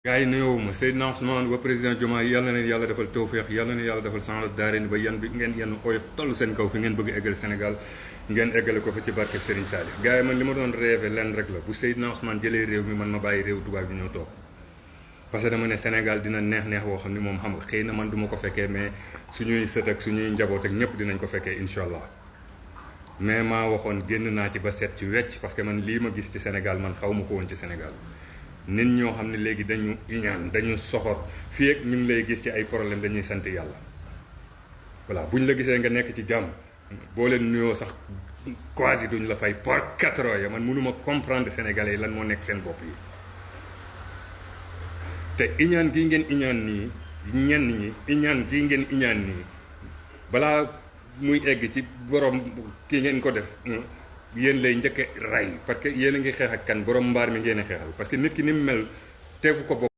gars yi nuyuwuma Seydina Ousmane ba président Diomaye yàlla na leen yàlla defal tawféex yàlla na yàlla defal sanla daare ni ba yan bi ngeen yenn oyof toll seen kaw fi ngeen bëgg eggal Sénégal ngeen eggale ko fa ci barke Serigne Saliou. gars yi man li ma doon rêvé lenn rek la bu Seydina Ousmane jëlee réew mi man ma bàyyi réew tubaab bi ñëw toog parce que dama ne Sénégal dina neex boo xam ni moom xam nga xëy na man duma ko fekkee mais suñuy sët ak suñuy njaboot ak ñëpp dinañ ko fekkee incha allah mais maa waxoon génn naa ci ba set ci wecc parce que man lii ma gis ci Sénégal man xaw ma ko woon ci Sénégal nit ñoo xam ne léegi dañu iñaan dañu soxor fii ak ñu ngi lay gis ci ay problème dañuy sant yàlla voilà buñ la gisee nga nekk ci jàmm boo leen nuyoo sax quasi duñ la fay por 4 ya man mënuma comprendre sénégalais yi lan moo nekk seen bopp yi te iñaan gi ngeen iñaan nii ñenn ñi iñaan gi ngeen iñaan nii balaa muy egg ci borom kii ngeen ko def yéen lay njëkk a rey parce que yéen a ngi xeex ak kan borom mbaar mi ngeen a xeexal parce que nit ki ni mu mel teefu ko bopp